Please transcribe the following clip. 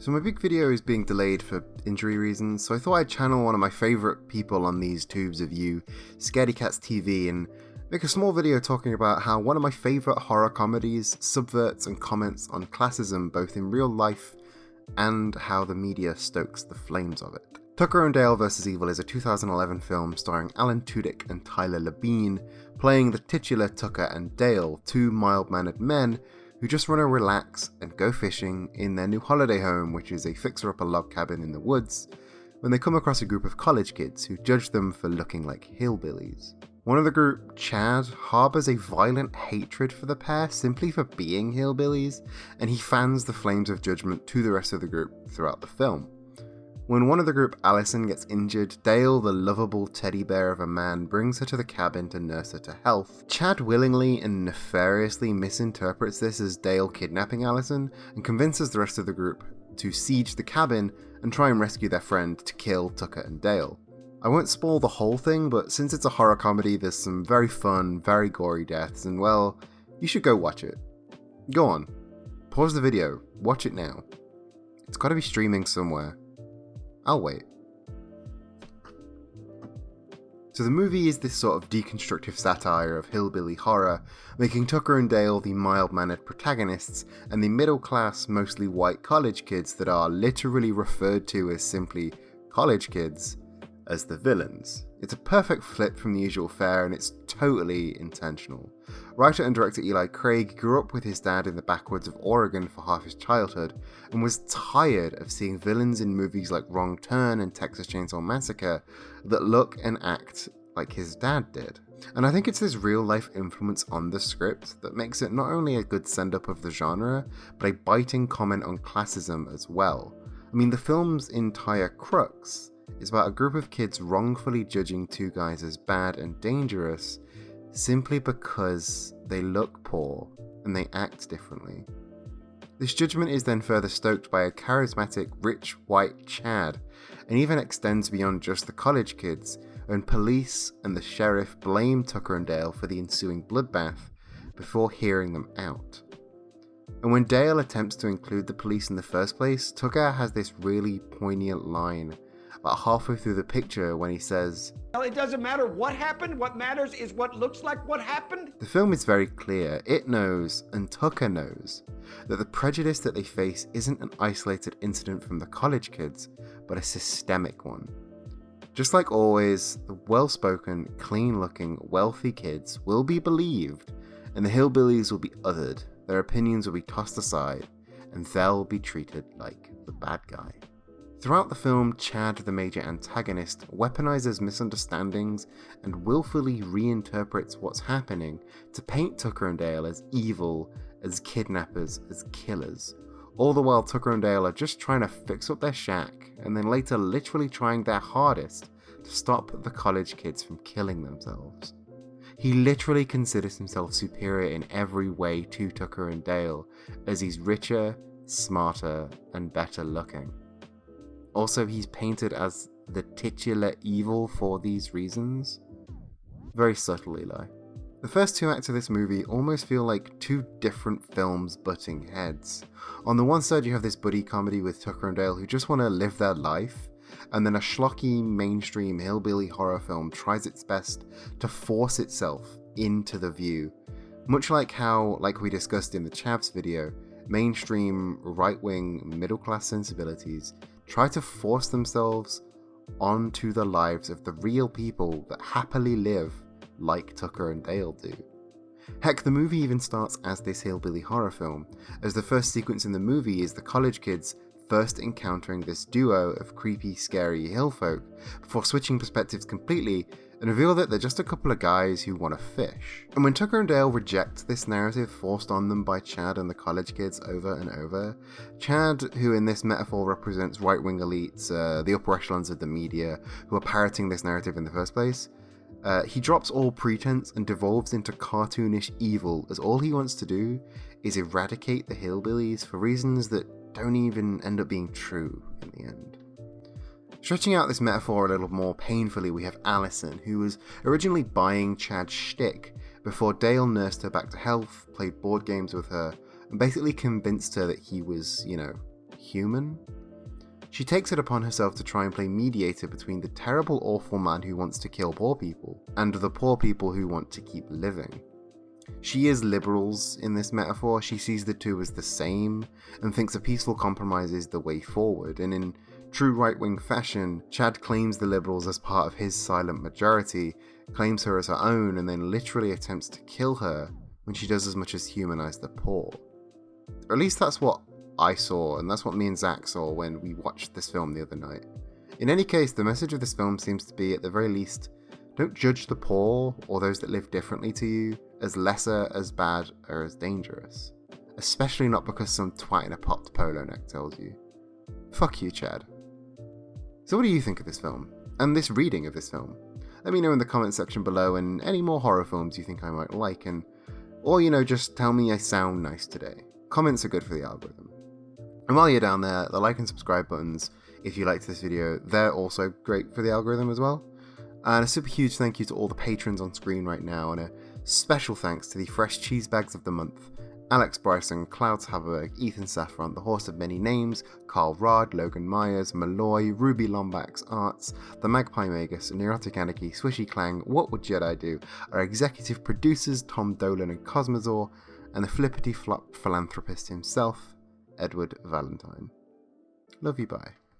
So my big video is being delayed for injury reasons, so I thought I'd channel one of my favourite people on these tubes of you, Scaredycats TV, and make a small video talking about how one of my favourite horror comedies subverts and comments on classism both in real life and how the media stokes the flames of it. Tucker and Dale vs. Evil is a 2011 film starring Alan Tudyk and Tyler Labine, playing the titular Tucker and Dale, two mild-mannered men who just want to relax and go fishing in their new holiday home, which is a fixer-upper log cabin in the woods, when they come across a group of college kids who judge them for looking like hillbillies. One of the group, Chad, harbours a violent hatred for the pair simply for being hillbillies, and he fans the flames of judgment to the rest of the group throughout the film. When one of the group, Allison, gets injured, Dale, the lovable teddy bear of a man, brings her to the cabin to nurse her to health. Chad willingly and nefariously misinterprets this as Dale kidnapping Allison and convinces the rest of the group to siege the cabin and try and rescue their friend to kill Tucker and Dale. I won't spoil the whole thing, but since it's a horror comedy, there's some very fun, very gory deaths, and well, you should go watch it. Go on. Pause the video. Watch it now. It's gotta be streaming somewhere. I'll wait. So the movie is this sort of deconstructive satire of hillbilly horror, making Tucker and Dale the mild-mannered protagonists and the middle-class, mostly white college kids that are literally referred to as simply college kids as the villains. It's a perfect flip from the usual fare, and it's totally intentional. Writer and director Eli Craig grew up with his dad in the backwoods of Oregon for half his childhood, and was tired of seeing villains in movies like Wrong Turn and Texas Chainsaw Massacre that look and act like his dad did. And I think it's this real-life influence on the script that makes it not only a good send-up of the genre, but a biting comment on classism as well. I mean, the film's entire crux is about a group of kids wrongfully judging two guys as bad and dangerous simply because they look poor and they act differently. This judgment is then further stoked by a charismatic, rich, white Chad, and even extends beyond just the college kids, when police and the sheriff blame Tucker and Dale for the ensuing bloodbath before hearing them out. And when Dale attempts to include the police in the first place, Tucker has this really poignant line about halfway through the picture when he says, "Well, it doesn't matter what happened. What matters is what looks like what happened." The film is very clear. It knows, and Tucker knows, that the prejudice that they face isn't an isolated incident from the college kids, but a systemic one. Just like always, the well-spoken, clean-looking, wealthy kids will be believed, and the hillbillies will be othered, their opinions will be tossed aside, and they'll be treated like the bad guy. Throughout the film, Chad, the major antagonist, weaponizes misunderstandings and willfully reinterprets what's happening to paint Tucker and Dale as evil, as kidnappers, as killers. All the while Tucker and Dale are just trying to fix up their shack, and then later literally trying their hardest to stop the college kids from killing themselves. He literally considers himself superior in every way to Tucker and Dale, as he's richer, smarter, and better looking. Also, he's painted as the titular evil for these reasons. Very subtle, Eli. The first two acts of this movie almost feel like two different films butting heads. On the one side, you have this buddy comedy with Tucker and Dale who just want to live their life, and then a schlocky, mainstream hillbilly horror film tries its best to force itself into the view. Much like how, like we discussed in the Chavs video, mainstream, right-wing, middle-class sensibilities try to force themselves onto the lives of the real people that happily live like Tucker and Dale do. Heck, the movie even starts as this hillbilly horror film, as the first sequence in the movie is the college kids first encountering this duo of creepy, scary hillfolk, before switching perspectives completely and reveal that they're just a couple of guys who want to fish. And when Tucker and Dale reject this narrative forced on them by Chad and the college kids over and over, Chad, who in this metaphor represents right-wing elites, the upper echelons of the media, who are parroting this narrative in the first place, he drops all pretense and devolves into cartoonish evil, as all he wants to do is eradicate the hillbillies for reasons that don't even end up being true in the end. Stretching out this metaphor a little more painfully, we have Allison, who was originally buying Chad's shtick before Dale nursed her back to health, played board games with her, and basically convinced her that he was, human. She takes it upon herself to try and play mediator between the terrible, awful man who wants to kill poor people and the poor people who want to keep living. She is liberals in this metaphor. She sees the two as the same and thinks a peaceful compromise is the way forward, and in true right-wing fashion, Chad claims the liberals as part of his silent majority, claims her as her own, and then literally attempts to kill her when she does as much as humanize the poor. Or at least that's what I saw, and that's what me and Zach saw when we watched this film the other night. In any case, the message of this film seems to be, at the very least, don't judge the poor, or those that live differently to you, as lesser, as bad, or as dangerous. Especially not because some twat in a popped polo neck tells you. Fuck you, Chad. So what do you think of this film? And this reading of this film? Let me know in the comment section below, and any more horror films you think I might like, or just tell me I sound nice today. Comments are good for the algorithm. And while you're down there, the like and subscribe buttons, if you liked this video, they're also great for the algorithm as well. And a super huge thank you to all the patrons on screen right now, and a special thanks to the fresh cheese bags of the month: Alex Bryson, Clouds Haberberg, Ethan Safron, The Horse of Many Names, Karl Raade, Logan Myers, Mulloy, Ruby Lombax Arts, The Magpie Magus, neuroticanarchy, swishyclang, What Would Jedi Do? Our executive producers Tom, Dolan and Kozmosaur, and the flippity flop philanthropist himself, Edward Valentine. Love you, bye.